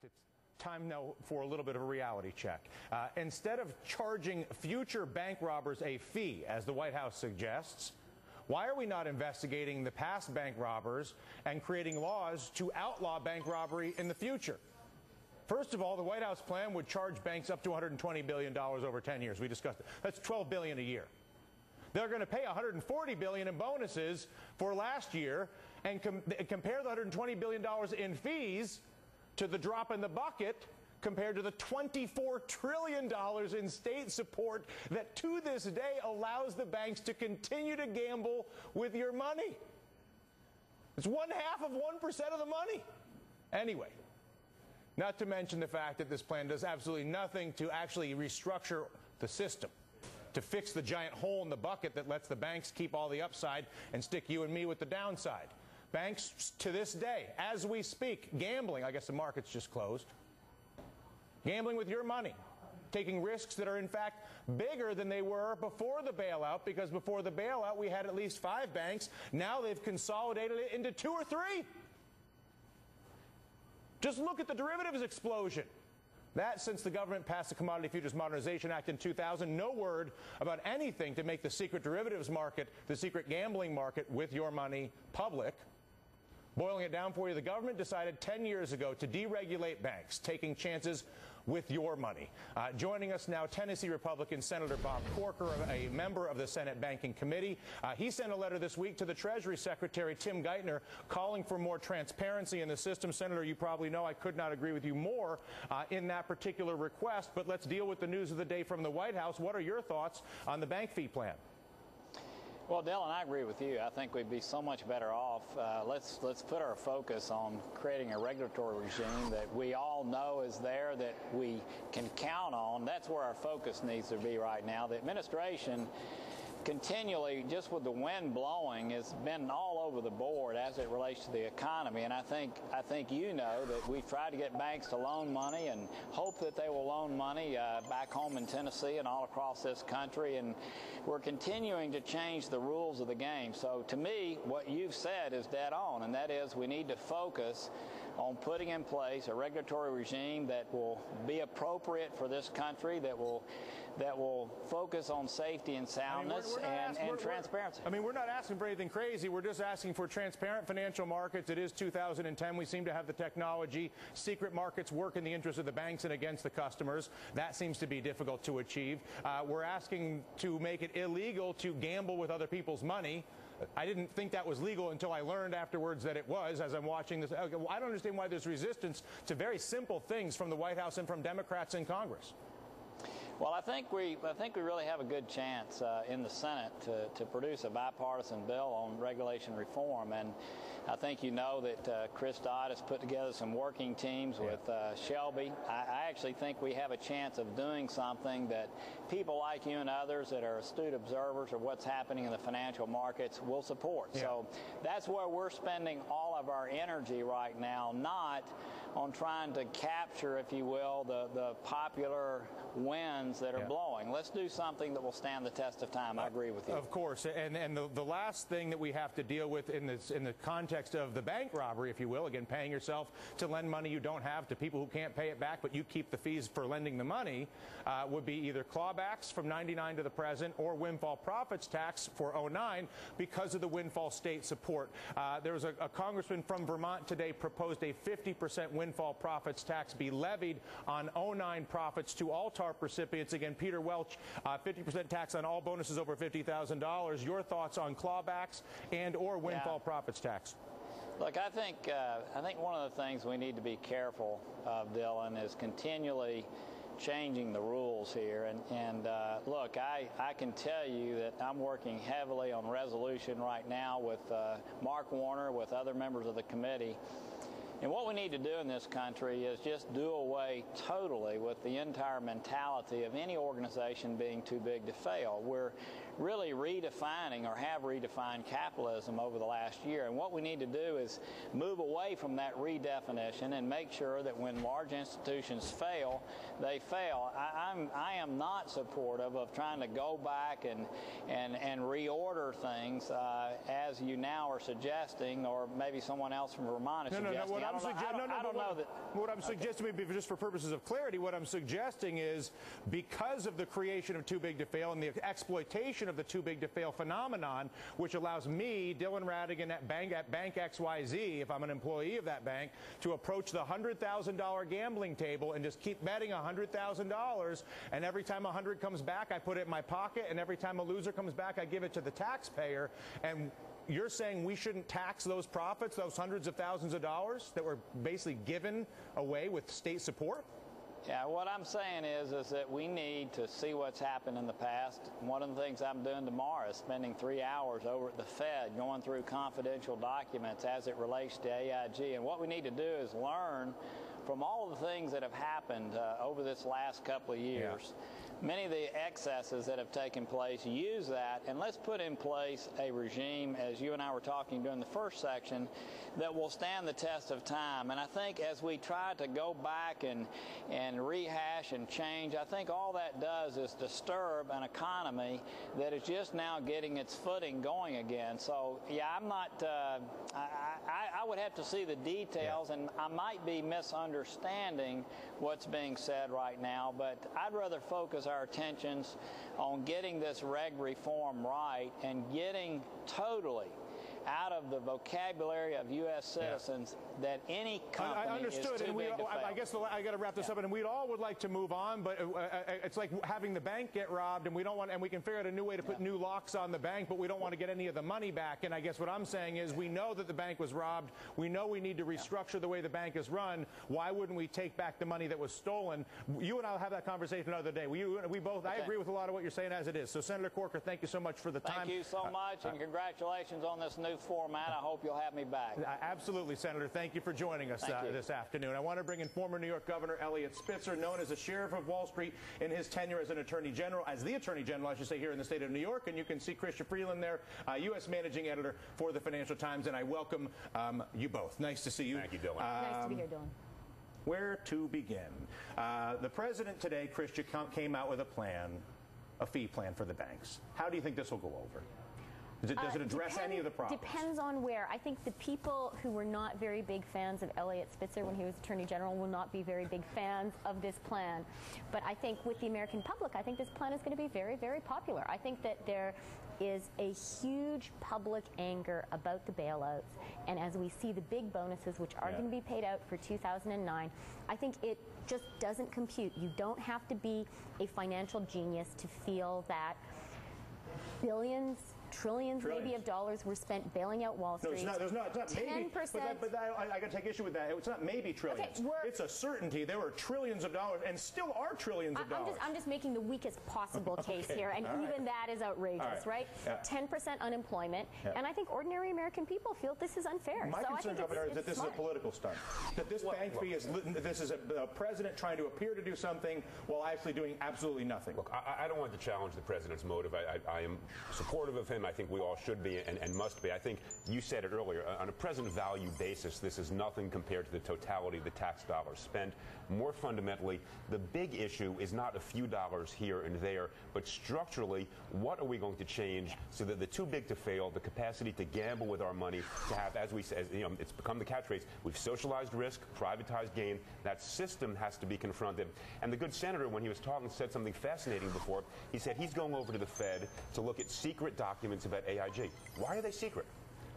it's time now for a little bit of a reality check. Instead of charging future bank robbers a fee, as the White House suggests, why are we not investigating the past bank robbers and creating laws to outlaw bank robbery in the future? First of all, the White House plan would charge banks up to $120 billion over 10 years. We discussed it. That's $12 billion a year. They're going to pay $140 billion in bonuses for last year, and compare the $120 billion in fees to the drop in the bucket compared to the $24 trillion in state support that to this day allows the banks to continue to gamble with your money. It's 1/2 of 1% of the money. Anyway, not to mention the fact that this plan does absolutely nothing to actually restructure the system, to fix the giant hole in the bucket that lets the banks keep all the upside and stick you and me with the downside. Banks, to this day, as we speak, gambling, I guess the market's just closed, gambling with your money, taking risks that are, in fact, bigger than they were before the bailout, because before the bailout, we had at least 5 banks. Now they've consolidated it into 2 or 3. Just look at the derivatives explosion. That, since the government passed the Commodity Futures Modernization Act in 2000, no word about anything to make the secret derivatives market, the secret gambling market with your money, public. Boiling it down for you, the government decided 10 years ago to deregulate banks, taking chances with your money. Joining us now, Tennessee Republican Senator Bob Corker, a member of the Senate Banking Committee. He sent a letter this week to the Treasury Secretary, Tim Geithner, calling for more transparency in the system. Senator, you probably know I could not agree with you more in that particular request, but let's deal with the news of the day from the White House. What are your thoughts on the bank fee plan? Well, Dylan, I agree with you. I think we'd be so much better off. Let's put our focus on creating a regulatory regime that we all know is there, that we can count on. That's where our focus needs to be right now. The administration continually, just with the wind blowing, has been all over the board as it relates to the economy. And I think you know that we've tried to get banks to loan money and hope that they will loan money back home in Tennessee and all across this country. And we're continuing to change the rules of the game. So to me, what you've said is dead on, and that is we need to focus on putting in place a regulatory regime that will be appropriate for this country, that will focus on safety and soundness and transparency. We're not asking for anything crazy. We're just asking for transparent financial markets. It is 2010. We seem to have the technology. Secret markets work in the interest of the banks and against the customers. That seems to be difficult to achieve. We're asking to make it illegal to gamble with other people's money. I didn't think that was legal until I learned afterwards that it was, as I'm watching this. I don't understand why there's resistance to very simple things from the White House and from Democrats in Congress. Well, I think we really have a good chance in the Senate to produce a bipartisan bill on regulation reform, and I think you know that Chris Dodd has put together some working teams with Shelby. I actually think we have a chance of doing something that people like you and others that are astute observers of what's happening in the financial markets will support. Yeah. So that's where we're spending all of our energy right now, not on trying to capture, if you will, the popular winds that are blowing. Let's do something that will stand the test of time. I agree with you. Of course. And the last thing that we have to deal with in the context of the bank robbery, if you will, again, paying yourself to lend money you don't have to people who can't pay it back, but you keep the fees for lending the money, would be either clawbacks from 99 to the present or windfall profits tax for 09 because of the windfall state support. There was a congressman from Vermont today proposed a 50% windfall profits tax be levied on 09 profits to all TARP recipients. Again, Peter Welch, 50% tax on all bonuses over $50,000. Your thoughts on clawbacks and or windfall profits tax? Look, I think one of the things we need to be careful of, Dylan, is continually changing the rules here. And look, I can tell you that I'm working heavily on resolution right now with Mark Warner, with other members of the committee. And what we need to do in this country is just do away totally with the entire mentality of any organization being too big to fail. We're really redefining, or have redefined, capitalism over the last year. And what we need to do is move away from that redefinition and make sure that when large institutions fail, they fail. I am not supportive of trying to go back and reorder things as you now are suggesting, or maybe someone else from Vermont is suggesting. What I'm suggesting, maybe just for purposes of clarity, what I'm suggesting is because of the creation of too big to fail and the exploitation of the too big to fail phenomenon, which allows me, Dylan Ratigan at Bank XYZ, if I'm an employee of that bank, to approach the $100,000 gambling table and just keep betting $100,000, and every time 100 comes back, I put it in my pocket, and every time a loser comes back, I give it to the taxpayer. And you're saying we shouldn't tax those profits, those hundreds of thousands of dollars that were basically given away with state support? Yeah, what I'm saying is that we need to see what's happened in the past. One of the things I'm doing tomorrow is spending 3 hours over at the Fed going through confidential documents as it relates to AIG. And what we need to do is learn from all of the things that have happened over this last couple of years. Yeah. Many of the excesses that have taken place, use that, and let's put in place a regime, as you and I were talking during the first section, that will stand the test of time. And I think as we try to go back and rehash and change, I think all that does is disturb an economy that is just now getting its footing going again. So, yeah, I'm not, I would have to see the details, and I might be misunderstanding what's being said right now, but I'd rather focus our attentions on getting this reg reform right and getting totally out of the vocabulary of U.S. citizens that any company is too big to fail. I guess I got to wrap this up, and we all would like to move on, but it's like having the bank get robbed, and we don't want, and we can figure out a new way to put new locks on the bank, but we don't want to get any of the money back. And I guess what I'm saying is we know that the bank was robbed. We know we need to restructure the way the bank is run. Why wouldn't we take back the money that was stolen? You and I will have that conversation another day. We both. Okay. I agree with a lot of what you're saying as it is. So, Senator Corker, thank you so much for the time. Thank you so much, and congratulations on this new format. I hope you'll have me back. Absolutely, Senator. Thank you for joining us this afternoon. I want to bring in former New York Governor Eliot Spitzer, known as the Sheriff of Wall Street in his tenure as an Attorney General, I should say, here in the state of New York. And you can see Christian Freeland there, U.S. Managing Editor for the Financial Times. And I welcome you both. Nice to see you. Thank you, Dylan. Nice to be here, Dylan. Where to begin? The president today, Christian, came out with a fee plan for the banks. How do you think this will go over? Does it address any of the problems? Depends on where. I think the people who were not very big fans of Eliot Spitzer when he was Attorney General will not be very big fans of this plan. But I think with the American public, I think this plan is going to be very, very popular. I think that there is a huge public anger about the bailouts. And as we see the big bonuses, which are going to be paid out for 2009, I think it just doesn't compute. You don't have to be a financial genius to feel that billions, trillions maybe of dollars were spent bailing out Wall Street. No, it's not maybe. 10%. But I got to take issue with that. It's not maybe trillions. Okay, it's a certainty. There were trillions of dollars and still are trillions of dollars. I'm just making the weakest possible case here, and even that is outrageous, right? 10% unemployment, and I think ordinary American people feel this is unfair. My concern, Governor, is that this is a political stunt. That this bank fee is a president trying to appear to do something while actually doing absolutely nothing. Look, I don't want to challenge the president's motive. I am supportive of him. I think we all should be and must be. I think you said it earlier. On a present value basis, this is nothing compared to the totality of the tax dollars spent. More fundamentally, the big issue is not a few dollars here and there, but structurally, what are we going to change so that the too big to fail, the capacity to gamble with our money, to have, as we said, it's become the catchphrase, we've socialized risk, privatized gain. That system has to be confronted. And the good senator, when he was talking, said something fascinating before. He said he's going over to the Fed to look at secret documents about AIG. Why are they secret?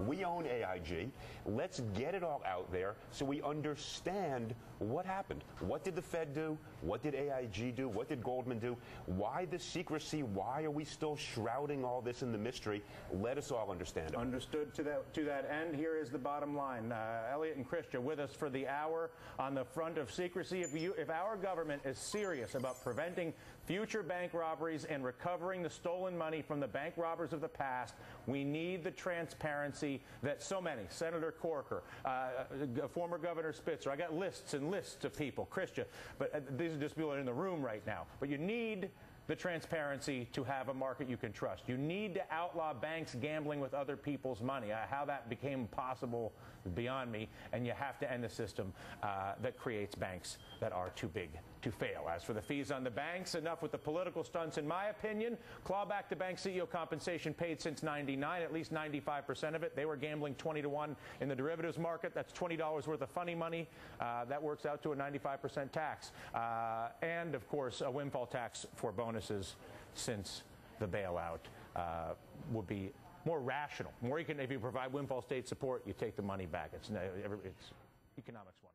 We own AIG. Let's get it all out there so we understand what happened. What did the Fed do? What did AIG do? What did Goldman do? Why the secrecy? Why are we still shrouding all this in the mystery? Let us all understand it. Understood to that end. Here is the bottom line. Eliot and Christian with us for the hour on the front of secrecy. If our government is serious about preventing future bank robberies and recovering the stolen money from the bank robbers of the past, we need the transparency that so many, Senator Corker, former Governor Spitzer, I got lists and lists of people, Christian, but these are just people in the room right now. But you need the transparency to have a market you can trust. You need to outlaw banks gambling with other people's money. How that became possible is beyond me, and you have to end the system that creates banks that are too big to fail. As for the fees on the banks, enough with the political stunts, in my opinion. Claw back to bank CEO compensation paid since '99, at least 95% of it. They were gambling 20-to-1 in the derivatives market. That's $20 worth of funny money. That works out to a 95% tax. And, of course, a windfall tax for bonuses, since the bailout would be more rational. If you provide windfall state support, you take the money back. It's economics 101.